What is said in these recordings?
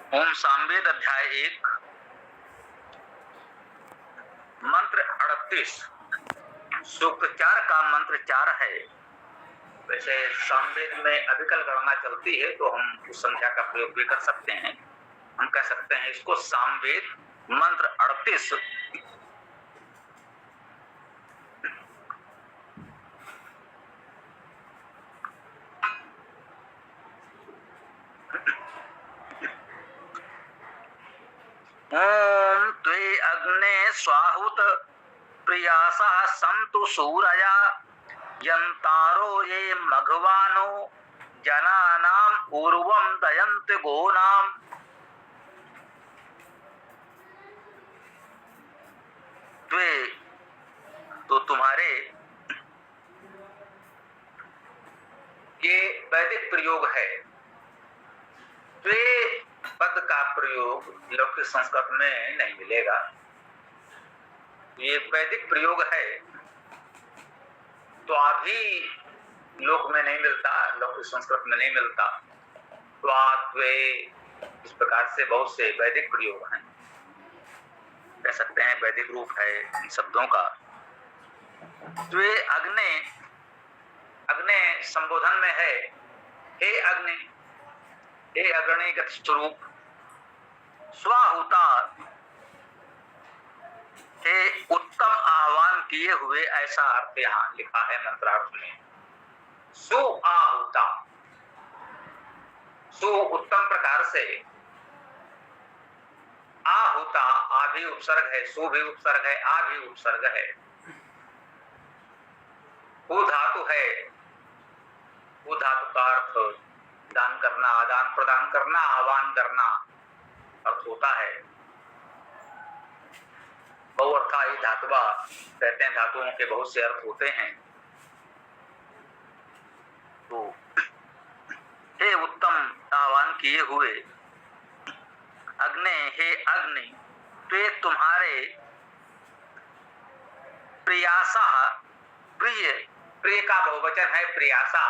ओम सामवेद अध्याय 1 मंत्र 38 सूक्त 4 का मंत्र 4 है। वैसे सामवेद में अभिकल गणना चलती है तो हम उस संख्या का प्रयोग भी कर सकते हैं। हम कह सकते हैं इसको सामवेद मंत्र 38। ओम त्वे अग्ने स्वाहुत प्रियासा संतु सूरया यंतारो ये मघवानो जनानाम पूर्वम दयंत गोनाम। त्वे तो तुम्हारे, ये वैदिक प्रयोग है। त्वे पद का प्रयोग लौकिक संस्कृत में नहीं मिलेगा। ये वैदिक प्रयोग है तो अभी लोक में नहीं मिलता, लौकिक संस्कृत में नहीं मिलता। त्वे इस प्रकार से बहुत से वैदिक प्रयोग हैं, कह सकते हैं वैदिक रूप है इन शब्दों का। त्वे अग्नि, अग्नि संबोधन में है हे अग्नि, हे अग्निगत स्वरूप। स्वाहुता, हे उत्तम आह्वान किए हुए, ऐसा अर्थ यहाँ लिखा है मंत्रार्थ में। सु आहुता, सु उत्तम प्रकार से, आहुता आ भी उपसर्ग है, सु भी उपसर्ग है, आ भी उपसर्ग है। वो धातु है, वो धातु का अर्थ दान करना, आदान प्रदान करना, आह्वान करना अर्थ होता है। बहुअर्थायी धातुवा कहते हैं, धातुओं के बहुत से अर्थ होते हैं। तो हे उत्तम आह्वान किए हुए अग्नि, हे अग्नि, त्वे तुम्हारे प्रियासा, प्रिय, प्रिय का बहुवचन है प्रियासा,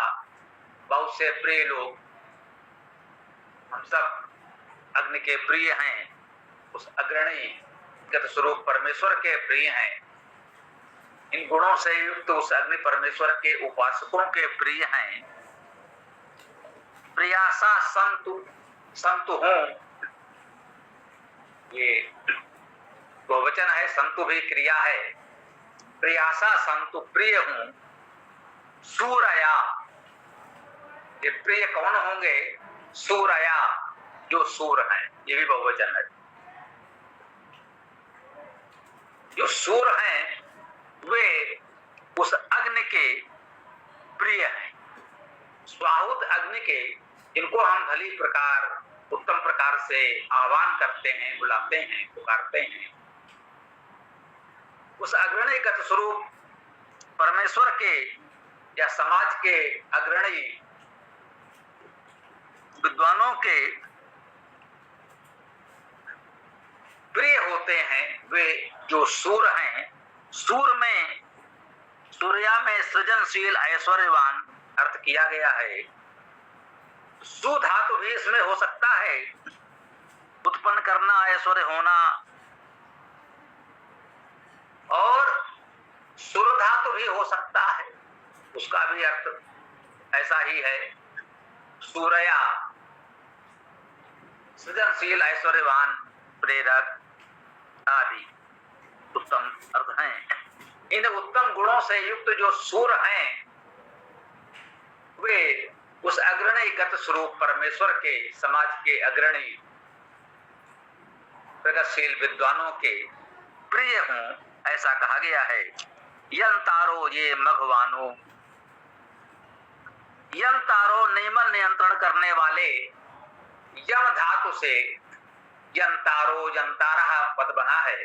बहुत से प्रिय लोग, हम सब अग्नि के प्रिय हैं। उस अग्रणी गत स्वरूप परमेश्वर के प्रिय हैं। इन गुणों से युक्त उस अग्नि परमेश्वर के उपासकों के प्रिय हैं। प्रियासा संतु, संतु हूं, ये बहुवचन है, संतु भी क्रिया है। प्रियासा संतु, प्रिय हूं। सूरया, ये प्रिय कौन होंगे? सूरया, जो सूर हैं, ये भी बहुवचन है। जो सूर हैं वे उस अग्नि के प्रिय हैं। स्वाहुत अग्नि के, इनको हम भली प्रकार उत्तम प्रकार से आह्वान करते हैं, बुलाते हैं, पुकारते हैं। उस अग्रणी गत स्वरूप परमेश्वर के या समाज के अग्रणी विद्वानों के प्रिय होते हैं वे जो सूर हैं। सूर में, सूर्या में सृजनशील ऐश्वर्यवान अर्थ किया गया है। सु धातु भी इसमें हो सकता है, उत्पन्न करना, ऐश्वर्य होना। और सुर धातु भी हो सकता है, उसका भी अर्थ ऐसा ही है। सूर्या सृजनशील, ऐश्वर्यवान, प्रेरक आदि उत्तम अर्थ हैं। इन उत्तम गुणों से युक्त जो सूर हैं वे उस अग्रणी गत स्वरूप परमेश्वर के समाज के अग्रणी प्रगतिशील विद्वानों के प्रिय हूं, ऐसा कहा गया है। यंतारो ये मघवानो, यंतारो नियमन नियंत्रण करने वाले, यम धातु से यंतारो, यंतारा पद बना है।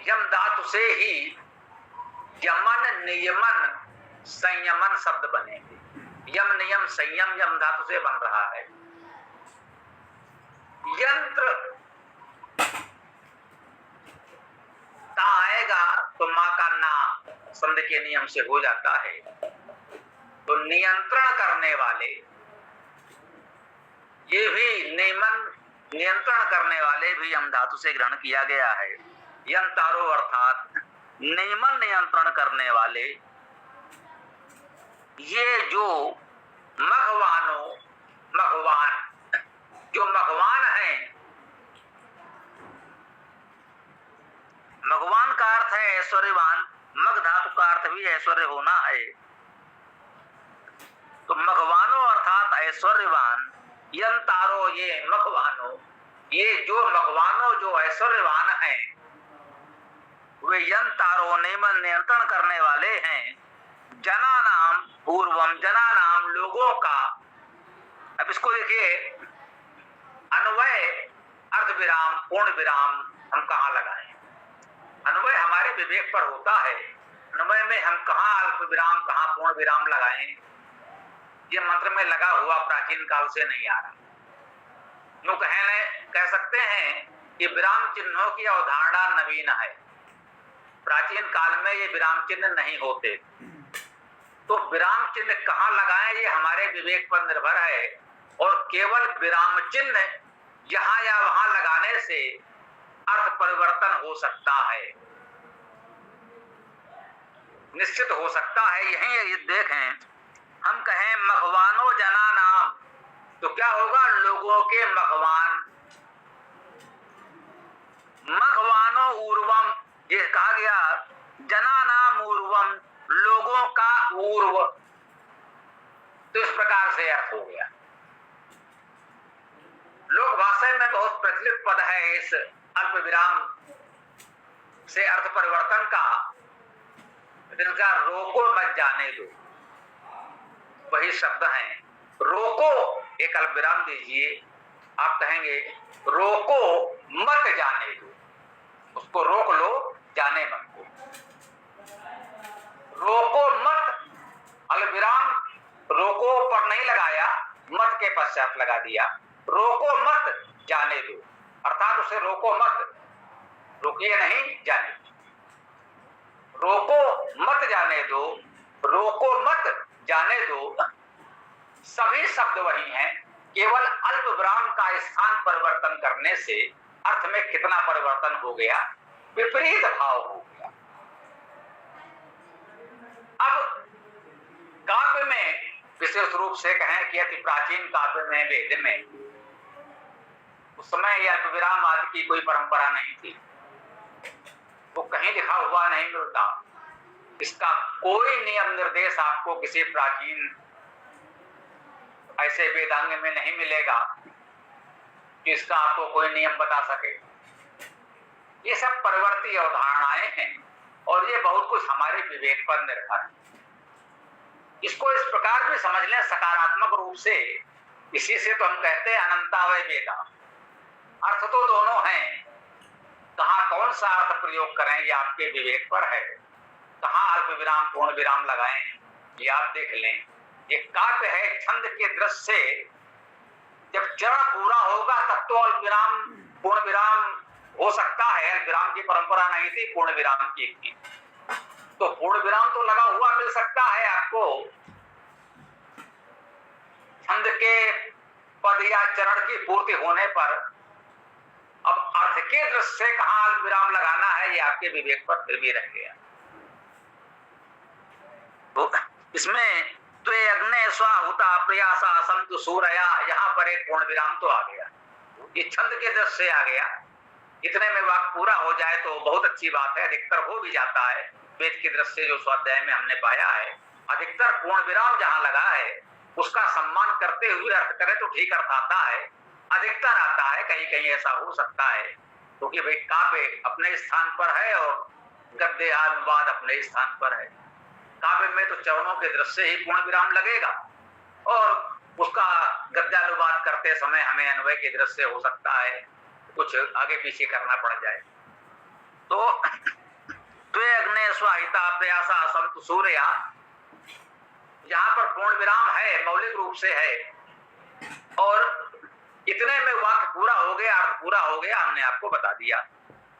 यम धातु से ही यमन, नियमन, संयमन शब्द बनेंगे। यम, नियम, संयम यम धातु से बन रहा है। यंत्र ता आएगा तो मां का ना संधि के नियम से हो जाता है। तो नियंत्रण करने वाले, ये भी नियंत्रण करने वाले भी यम धातु से ग्रहण किया गया है। यंतारो अर्थात नियमन नियंत्रण करने वाले, ये जो मघवान जो मघवान है, मघवान का अर्थ है ऐश्वर्यवान, मग धातु का अर्थ भी ऐश्वर्य होना है। तो मघवानो अर्थात ऐश्वर्यवान, यंतारो ये मघवानो, ये जो मघवानो जो ऐश्वर्यवान हैं, वे यंतारो नियमन नियंत्रण करने वाले हैं। जना नाम पूर्वम, जना नाम लोगों का। अब इसको देखिए, अन्वय अर्ध विराम पूर्ण विराम हम कहाँ लगाएं? अन्वय हमारे विवेक पर होता है। अन्वय में हम कहाँ अल्प विराम कहाँ पूर्ण विराम लगाएं, ये मंत्र में लगा हुआ प्राचीन काल से नहीं आ रहा। यूं कह सकते हैं कि विराम चिन्हों की अवधारणा नवीन है। प्राचीन काल में ये विराम चिन्ह नहीं होते। तो विराम चिन्ह कहाँ लगाएं ये हमारे विवेक पर निर्भर है, और केवल विराम चिन्ह यहां या वहां लगाने से अर्थ परिवर्तन हो सकता है, निश्चित हो सकता है। यही देखें, हम कहें मघवानो जना नाम, तो क्या होगा? लोगों के मघवान। मघवानो ऊर्वम, ये कहा गया जना नाम ऊर्वम, लोगों का ऊर्व। तो इस प्रकार से अर्थ हो गया। लोक भाषा में बहुत प्रचलित पद है इस अल्प विराम से अर्थ परिवर्तन का, जिनका रोको मत जाने दो, वही शब्द हैं। रोको, एक अल्प विराम दीजिए, आप कहेंगे रोको मत जाने दो, उसको रोक लो, जाने मत दो। रोको मत, अल्प विराम रोको पर नहीं लगाया, मत के पश्चात लगा दिया। रोको मत जाने दो, अर्थात उसे रोको मत, रोकिए नहीं, जाने दो। रोको मत जाने दो, रोको मत जाने दो, सभी शब्द वही हैं। केवल अल्प विराम का स्थान परिवर्तन करने से अर्थ में कितना परिवर्तन हो गया, विपरीत भाव हो गया। अब काव्य में विशेष रूप से कहें कि अति प्राचीन काव्य में, वेद में, उस समय अल्प विराम आदि की कोई परंपरा नहीं थी, वो कहीं लिखा हुआ नहीं मिलता। इसका कोई नियम निर्देश आपको किसी प्राचीन ऐसे वेदांग में नहीं मिलेगा कि इसका आपको कोई नियम बता सके। ये सब परिवर्ती अवधारणाएं हैं, और ये बहुत कुछ हमारे विवेक पर निर्भर है। इसको इस प्रकार भी समझ लें सकारात्मक रूप से, इसी से तो हम कहते हैं अनंतावय वेदा। अर्थ तो दोनों हैं, कहाँ कौन सा अर्थ प्रयोग करें ये आपके विवेक पर है। कहाँ अल्प विराम पूर्ण विराम लगाएं ये आप देख लें। ये काव्य है, छंद के दृष्टि से जब चरण पूरा होगा तब तो अल्प विराम पूर्ण विराम हो सकता है। अल्प विराम की परंपरा नहीं थी, पूर्ण विराम की थी, तो पूर्ण विराम तो लगा हुआ मिल सकता है आपको। छंद के पद या चरण की पूर्ति होने पर अब अर्थ के दृष्टि से कहां अल्प विराम लगाना है ये आपके विवेक पर फिर भी रह गया। तो इसमें त्वे अग्ने स्वाहुता प्रयासा संतु सूरया, यहाँ पर एक पूर्ण विराम तो आ गया, ये छंद के दृष्टि से आ गया। इतने में वाक्य पूरा हो जाए तो बहुत अच्छी बात है, अधिकतर हो भी जाता है। वेद की दृष्टि से जो स्वाध्याय में हमने पाया है, अधिकतर पूर्ण विराम जहां लगा है उसका सम्मान करते हुए अर्थ करें तो ठीक अर्थ आता है, अधिकतर आता है। कहीं कहीं ऐसा हो सकता है क्योंकि भाई काव्य अपने स्थान पर है और गद्य अनुवाद अपने स्थान पर है। काव्य में तो चरणों के दृष्टि से ही पूर्ण विराम लगेगा, और उसका गद्यानुवाद करते समय हमें अन्वय के दृष्टि से हो सकता है कुछ आगे पीछे करना पड़ जाए। तो त्वे अग्ने स्वाहिता प्रयासा संतु सूर्या, यहाँ पर पूर्ण विराम है, मौलिक रूप से है, और इतने में वाक्य पूरा हो गया, अर्थ पूरा हो गया, हमने आपको बता दिया।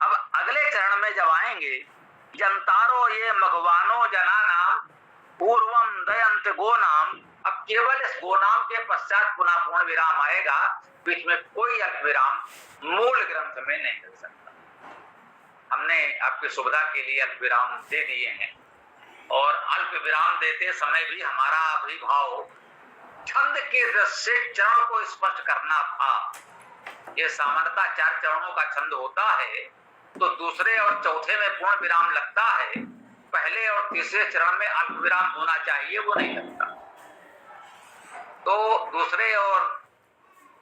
अब अगले चरण में जब आएंगे, जनतारो ये मघवानो जना नाम पूर्वम दयंत गो नाम। अब केवल इस गो नाम के पश्चात पुनः पूर्ण विराम आएगा, बीच में कोई अल्प विराम मूल ग्रंथ में नहीं मिल सकता। हमने आपकी सुविधा के लिए अल्प विराम दे दिए हैं, और अल्प विराम देते समय भी हमारा अभिभाव छंद के दृष्टि से चरण को स्पष्ट करना था। ये सामान्यतः 4 चरणों का छंद होता है, तो दूसरे और चौथे में पूर्ण विराम लगता है, पहले और तीसरे चरण में अल्प विराम होना चाहिए, वो नहीं लगता। तो दूसरे और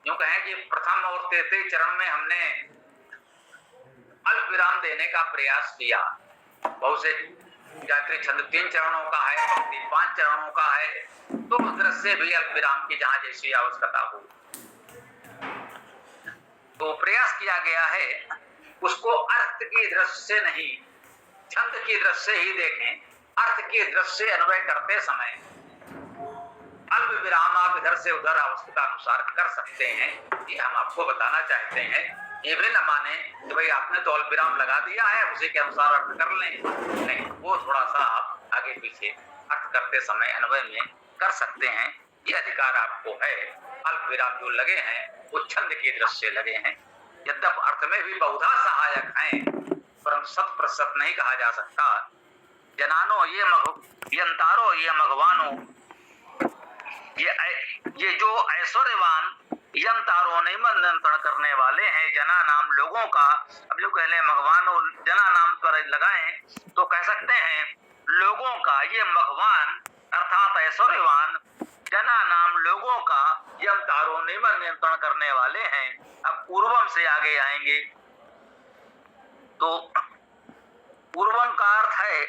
यूं कहें कि प्रथम और तृतीय चरण में हमने अल्प विराम देने का प्रयास किया। बहुत से गायत्री छंद 3 चरणों का है, भक्ति 5 चरणों का है, तो उस दृष्टि से भी अल्प विराम की जहां जैसी आवश्यकता हो तो प्रयास किया गया है। उसको अर्थ की दृष्टि से नहीं, छंद की दृष्टि से ही देखें। अर्थ की दृष्टि से अन्वय करते समय अल्प विराम आप इधर से उधर आवश्यकता अनुसार कर सकते हैं, ये हम आपको बताना चाहते हैं। ये भी न माने कि भाई आपने तो अल्प विराम लगा दिया है, उसी के अनुसार अर्थ कर लें, नहीं, वो थोड़ा सा आप आगे पीछे अर्थ करते समय अन्वय में कर सकते हैं, ये अधिकार आपको है। अल्प विराम जो लगे हैं वो छंद की दृष्टि से लगे हैं, यद्यप अर्थ में भी बहुधा सहायक हैं, परंतु 100% नहीं कहा जा सकता। जनानो ये यंतारो ये मघवानो, ये जो ऐश्वर्यवान यंतारो नियंत्रण करने वाले हैं जना नाम लोगों का। अब जो कहले मघवान और जना नाम पर लगाएं तो कह सकते हैं लोगों का, ये मघवान अर्थात ऐश्वर्यवान जना नाम लोगों का यंतारो नियंत्रण करने वाले हैं। अब पूर्वम से आगे आएंगे तो पूर्वम का अर्थ है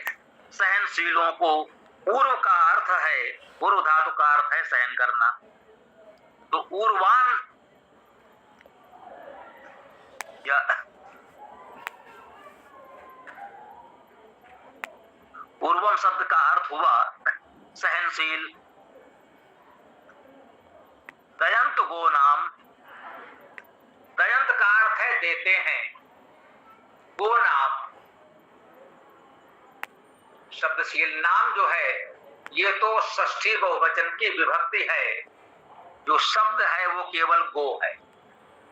सहनशीलों को, पूर्व का अर्थ है, पूर्व धातु का अर्थ है सहन करना। तो पूर्वान या पूर्वम शब्द का अर्थ हुआ सहनशील। दयंत गो नाम, दयंत का अर्थ है देते हैं, गो नाम शब्दशील नाम जो है ये तो षष्ठी बहुवचन की विभक्ति है, जो शब्द है वो केवल गो है।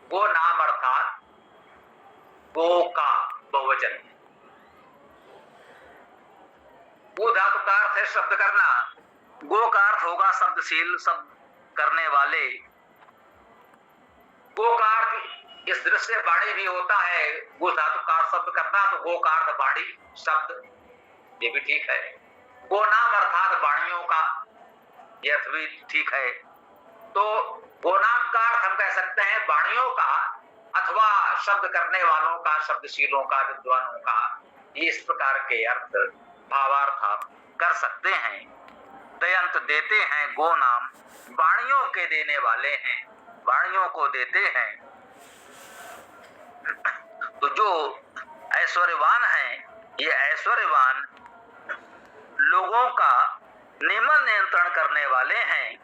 गो नाम अर्थात गो का बहुवचन है। गो धातु का अर्थ है शब्द करना, गो का अर्थ होगा शब्दशील, शब्द करने वाले। गो का अर्थ इस दृश्य से वाणी भी होता है, गो धातु का शब्द करना, तो गो का अर्थ वाणी शब्द, ये भी ठीक है। गो नाम अर्थात वाणियों का, यह अर्थ भी ठीक है। तो गो नाम का अर्थ हम कह सकते हैं वाणियों का, अथवा शब्द करने वालों का, शब्दशीलों का, विद्वानों का, ये इस प्रकार के अर्थ भावार्थ आप कर सकते हैं। दयंत देते हैं, गो नाम वाणियों के देने वाले हैं, वाणियों को देते हैं। तो जो ऐश्वर्यवान हैं, ये ऐश्वर्यवान लोगों का नियमन नियंत्रण करने वाले हैं,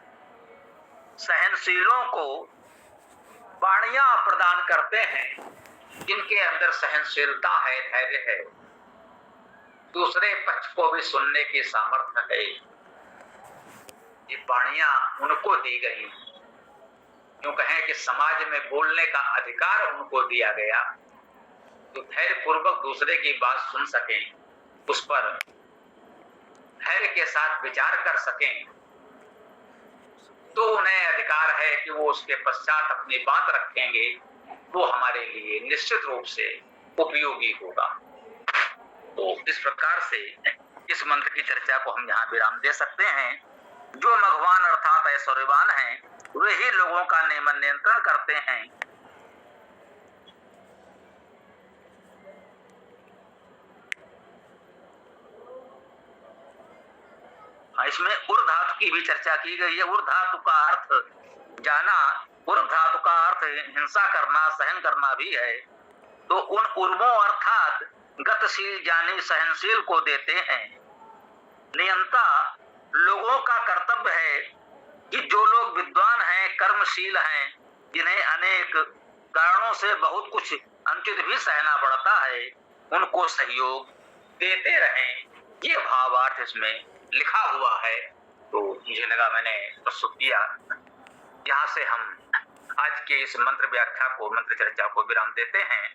सहनशीलों को वाणियां प्रदान करते हैं, जिनके अंदर सहनशीलता है, धैर्य है, दूसरे पक्ष को भी सुनने की सामर्थ्य है। ये वाणियां उनको दी गई, यूं कहें कि समाज में बोलने का अधिकार उनको दिया गया, तो धैर्य पूर्वक दूसरे की बात सुन सकें, उस पर धैर्य के साथ विचार कर सकें, तो उन्हें अधिकार है कि वो उसके पश्चात अपनी बात रखेंगे, वो हमारे लिए निश्चित रूप से उपयोगी होगा। तो इस प्रकार से इस मंत्र की चर्चा को हम यहाँ विराम दे सकते हैं। जो मघवान अर्थात ऐश्वर्यवान हैं, वे ही लोगों का नियमन नियंत्रण करते हैं। इसमें उर धातु की भी चर्चा की गई है। उर धातु का अर्थ जाना, उर धातु का अर्थ हिंसा करना, सहन करना भी है। तो उन उर्वों अर्थात गतिशील जानी सहनशील को देते हैं। नियंता लोगों का कर्तव्य है कि जो लोग विद्वान हैं, कर्मशील हैं, जिन्हें अनेक कारणों से बहुत कुछ अनुचित भी सहना पड़ता है, उनको सहयोग देते रहें। ये भावार्थ इसमें लिखा हुआ है, तो मुझे लगा मैंने प्रस्तुत किया। यहाँ से हम आज के इस मंत्र व्याख्या को, मंत्र चर्चा को विराम देते हैं।